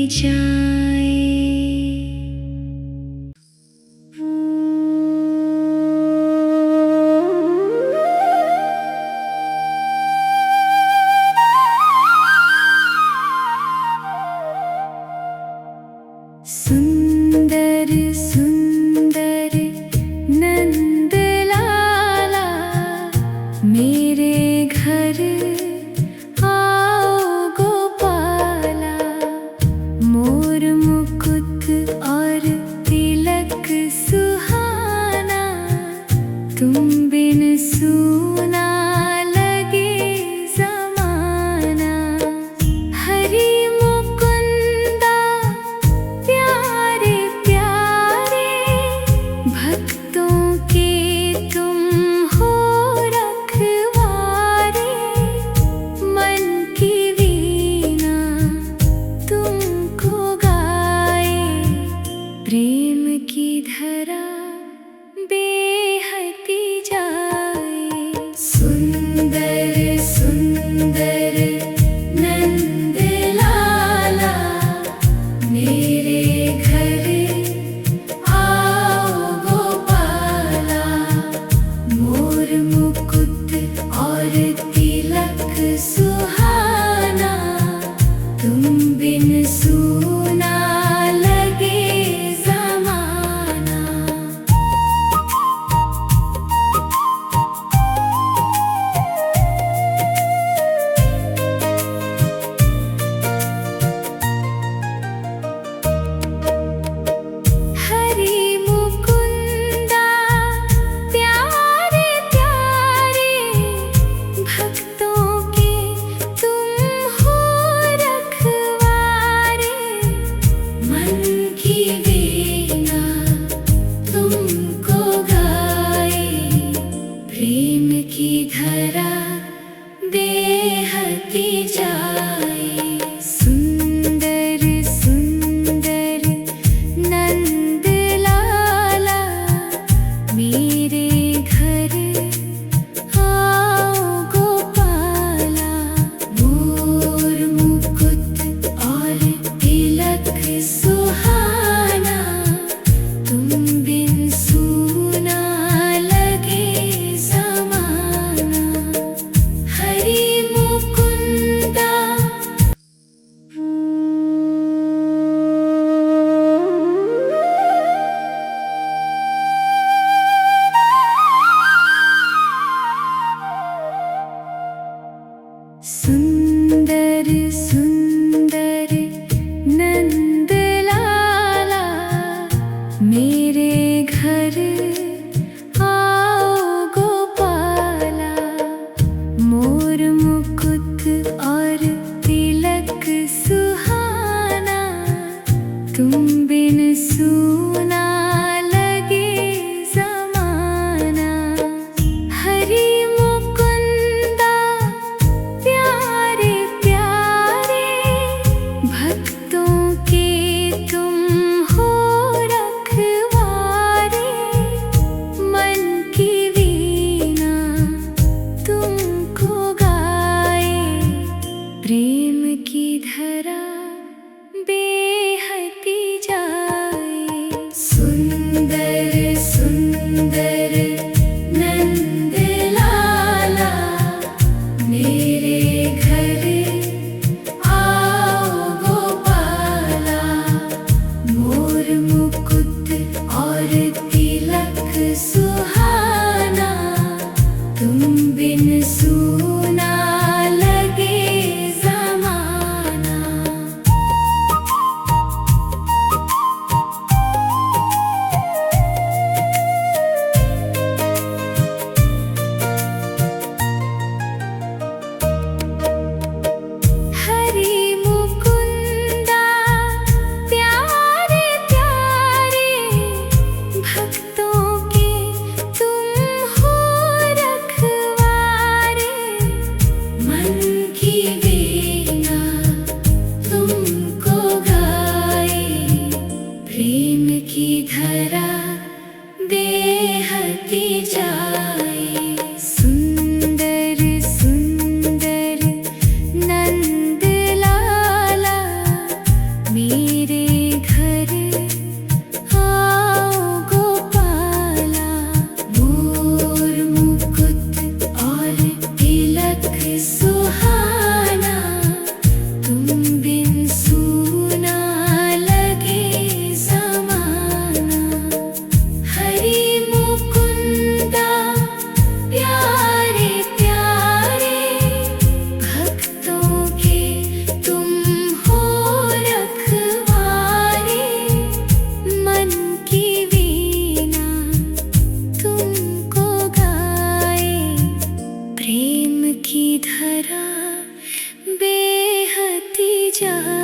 जाए। सुंदर सुंदर नंद लाला मेरे घर आओ गोपाला। मोर मुकुट और तिलक सुहाना, तुम बिन सूना लगे जमाना। हरि मुकुंदा प्यारे प्यारे, भक्तों के तुम हो रखवारे। मन की वीणा तुमको गाए, प्रेम की धरा बेहती जाए। सुंदर सुंदर नंद लाला मेरे घर आओ गोपाला। मोर मुकुट और तिलक सुहाना, तुम बिन सूना लगे जमाना। हरि मुकुंदा प्यारे प्यारे, भक्तों के तुम हो रखवारे। मन की वीणा तुमको गाए, प्रेम की धरा बेहती जाए। सुंदर सुंदर नंद लाला मेरे घर आओ गोपाला। मोर मुकुट और तिलक सुहाना, तुम बिन सूना लगे जमाना। हरि मुकुंदा सुंदर सुंदर नंद लाला मेरे घर आओ गोपाला। मोर मुकुट और तिलक सुहाना, तुम बिन सूना लगे जमाना। हरि मुकुंदा प्यारे प्यारे, भक्तों के तुम हो रखवारे। मन की वीणा तुमको गाए, प्रेम की धरा बेहती जाए। मेरे घर आओ गोपाला। मोर मुकुट और तिलक सुहाना, तुम बिन सूना लगे ज़माना। हरि मुकुंदा प्यारे प्यारे, भक्तों के तुम हो रखवारे। मन की वीणा तुमको गाए, प्रेम की धरा बेहती जाए।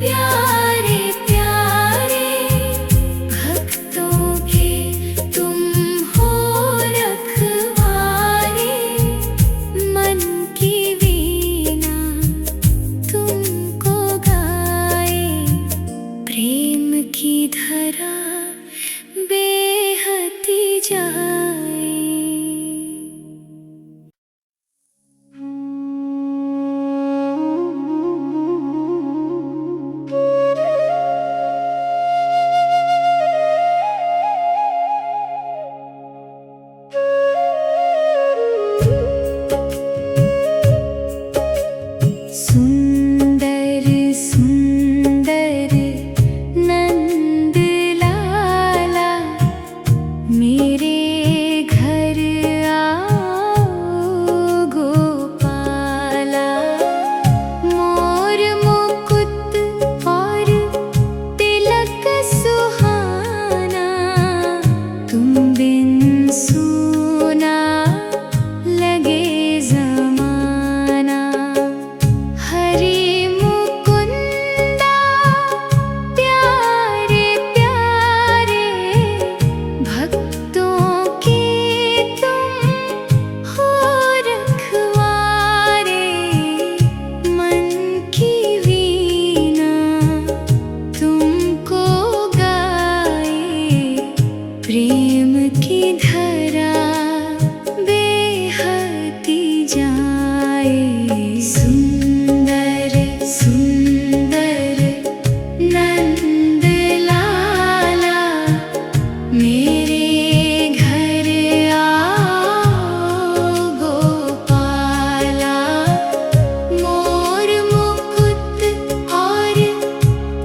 प्यारे प्यारे, भक्तों के तुम हो रखवारे। मन की वीणा तुमको गाए, प्रेम की धरा बेहती जाए। सुंदर सुंदर नंद लाला, मेरे घर आओ गोपाला। मोर मुकुट और तिलक सुहाना, तुम बिन सूना लगे ज़माना। हरि मुकुंदा प्यारे प्यारे, भक्तों के तुम हो रखवारे। मन की वीणा तुमको गाए, प्रेम की धरा बेहती जाए। सुंदर सुंदर नंद लाला, मेरे घर आओ गोपाला। मोर मुकुट और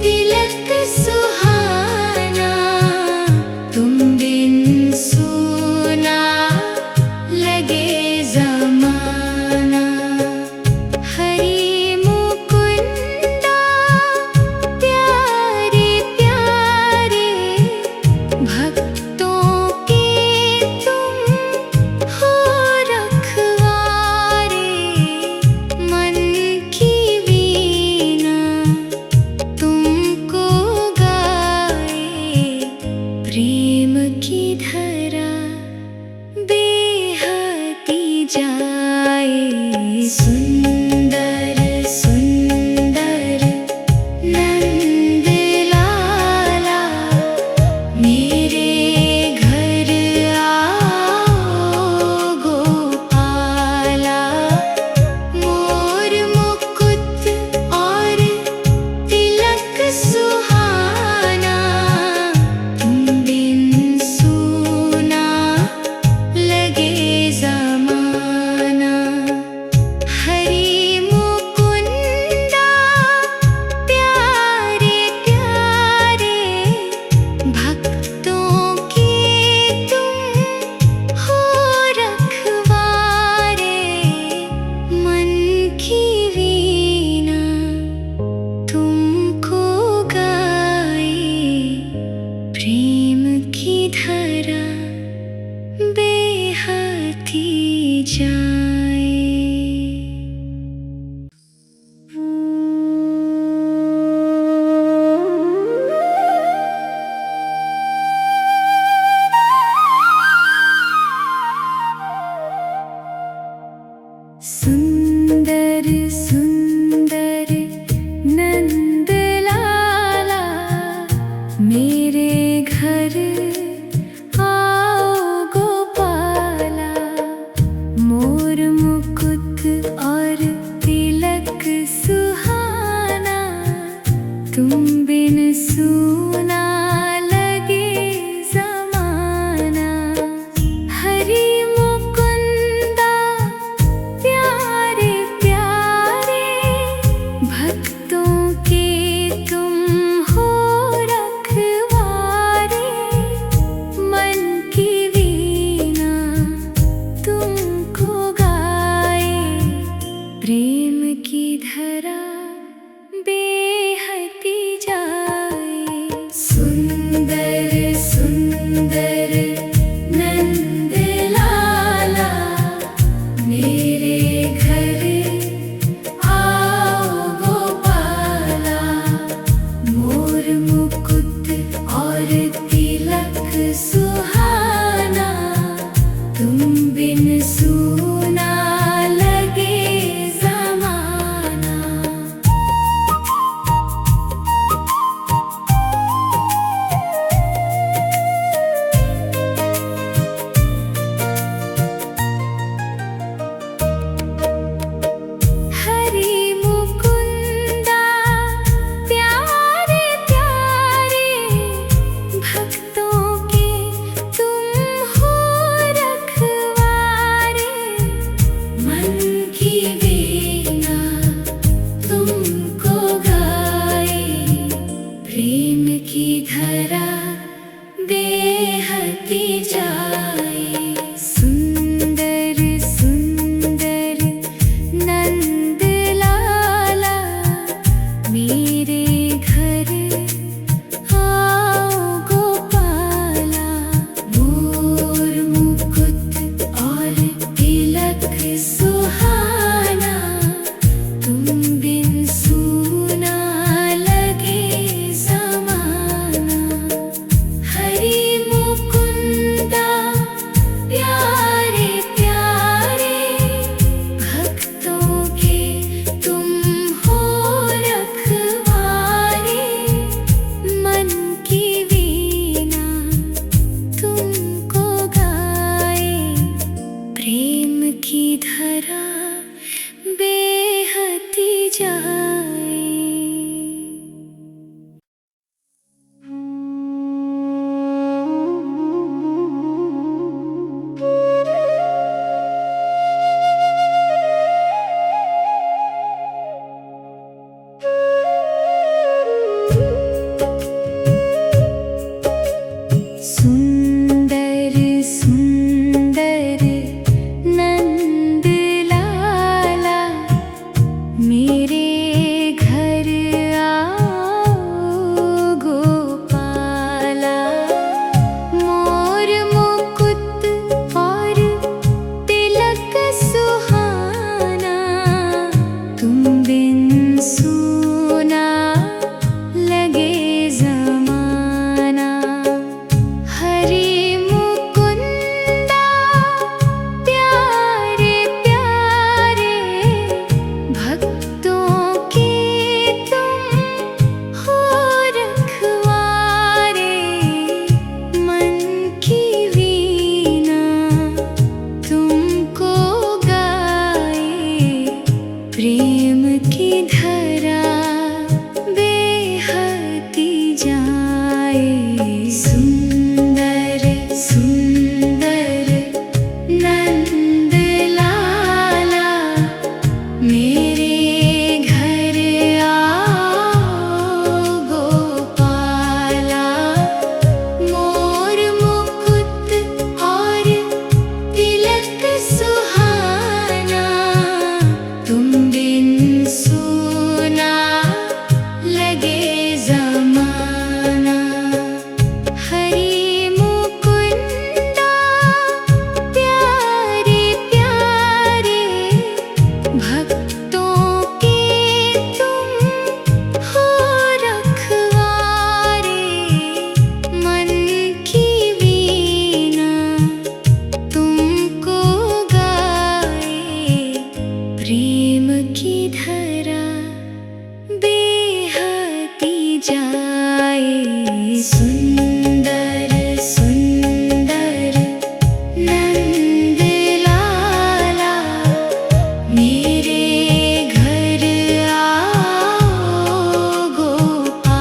तिलक सुहाना, तुम बिन सूना लगे ज़माना। हरि मुकुंदा प्यारे प्यारे, भक्तों के तुम हो रखवारे। मन की वीणा तुमको गाए, प्रेम की धरा बेहती जाए। सुंदर सुंदर नंद लाला, मेरे घर आओ गोपाला। मोर मुकुट और तिलक सुहाना, तुम बिन सूना लगे ज़माना। हरि मुकुंदा प्यारे प्यारे, भक्तों के तुम हो रखवारे। मन की वीणा तुमको गाए, प्रेम की धरा बेहती जाए। सुंदर सुंदर नंद लाला, मेरे घर आओ गोपाला। मोर मुकुट और तिलक सुहाना, तुम बिन सूना लगे ज़माना। हरि मुकुंदा प्यारे प्यारे, भक्तों के तुम हो रखवारे। मन की वीणा तुमको गाए, प्रेम की धरा बेहती जाए। सुंदर सुंदर नंद लाला, मेरे घर आओ गोपाला। मोर मुकुट और तिलक सुहाना, तुम बिन सूना लगे ज़माना। हरि मुकुंदा प्यारे प्यारे, भक्तों के तुम हो रखवारे। मन की वीणा तुमको गाए, प्रेम की धरा बेहती जाए। सुंदर सुंदर नंद लाला, मेरे घर आओ गोपाला। मोर मुकुट और तिलक सुहाना, तुम बिन सूना लगे ज़माना। हरि मुकुंदा प्यारे प्यारे, भक्तों के तुम हो रखवारे। मन की वीणा तुमको गाए, प्रेम की धरा बेहती जाए। सुंदर सुंदर नंद लाला, मेरे घर आओ गोपाला। मोर मुकुट और तिलक सुहाना, तुम बिन सूना लगे ज़माना। हरि मुकुंदा प्यारे प्यारे, भक्तों के तुम हो रखवारे। मन की वीणा तुमको गाए, प्रेम की धरा बेहती जाए। सुंदर सुंदर नंद लाला, मेरे घर आओ गोपाला। मोर मुकुट और तिलक सुहाना, तुम बिन सूना लगे ज़माना। हरि मुकुंदा प्यारे प्यारे, भक्तों के तुम हो रखवारे। मन की वीणा तुमको गाए, प्रेम की धरा बेहती जाए। सुंदर सुंदर नंद लाला, मेरे घर आओ गोपाला।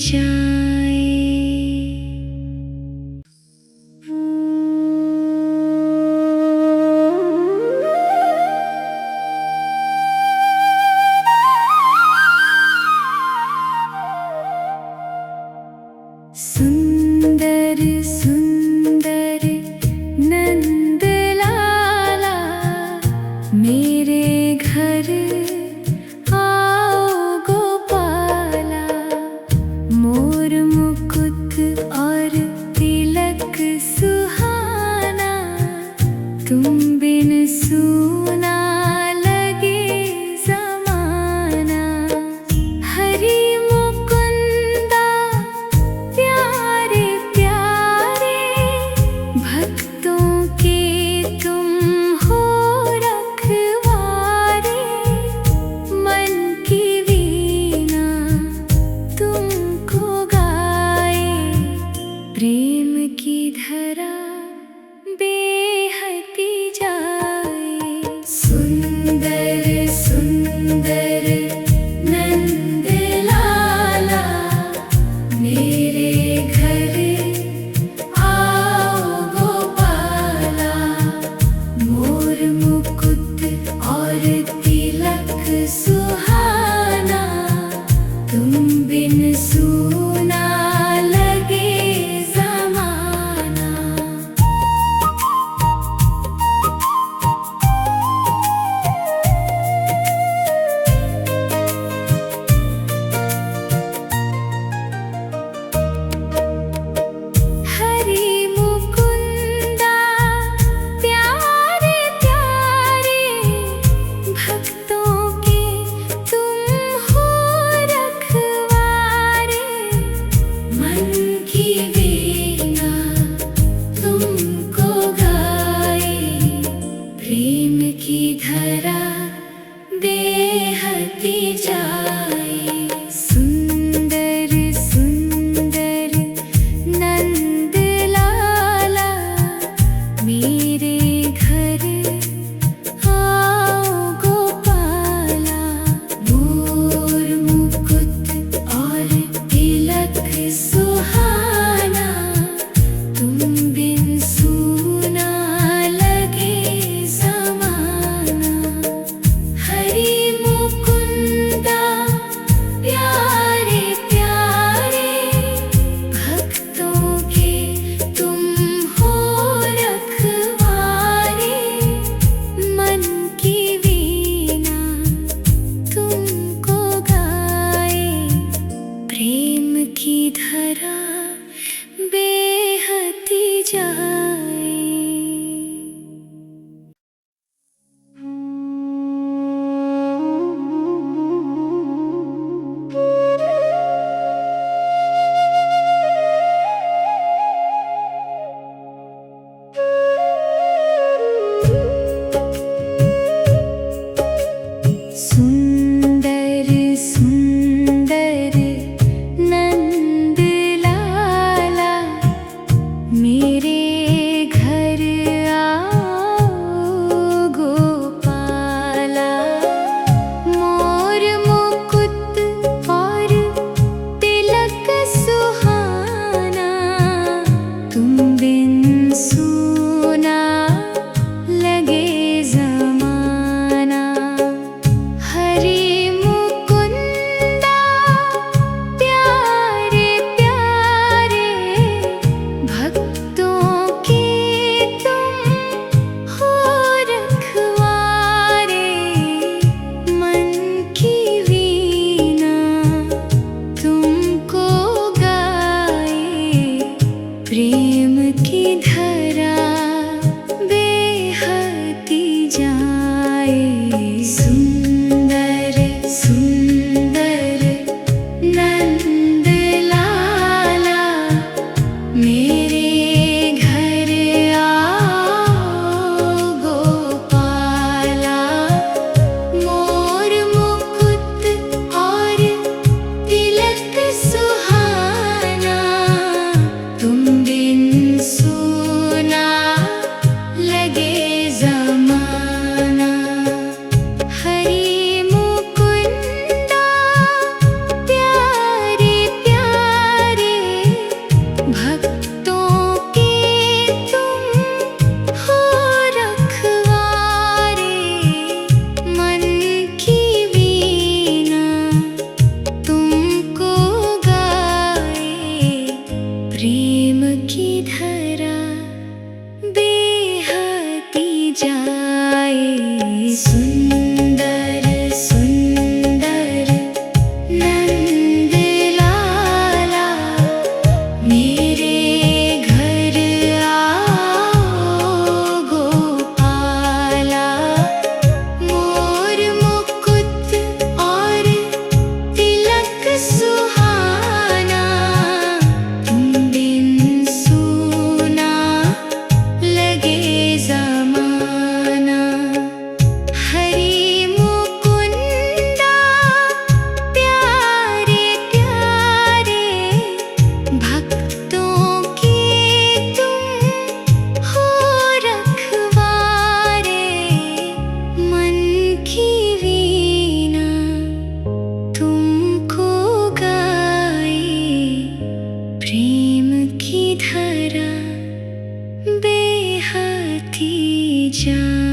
जाए। सुंदर सुंदर नंद लाला, मेरे घर आओ गोपाला। मोर मुकुट और तिलक सुहाना, तुम बिन सूना लगे जमाना। हरि मुकुंदा प्यारे प्यारे, भक्तों के तुम हो रखवारे। मन की वीणा तुमको गाए, प्रेम की धरा बेहती जाए। सुंदर सुंदर नंद लाला, मेरे घर आओ गोपाला। मोर मुकुट और तिलक सुहाना, तुम बिन सूना लगे जमाना। हरि मुकुंदा प्यारे प्यारे, भक्तों के तुम हो रखवारे। मन की वीणा तुमको गाए, प्रेम की धरा बेहती जाए। सुंदर सुंदर नंद लाला, मेरे घर आओ गोपाला। मोर मुकुट और तिलक सुहाना, तुम बिन सूना लगे जमाना। हरि मुकुंदा प्यारे प्यारे, भक्तों के तुम हो रखवारे। मन की वीणा तुमको गाए, प्रेम की धरा बेहती जाए। सुंदर सुंदर नंद लाला, मेरे जाए।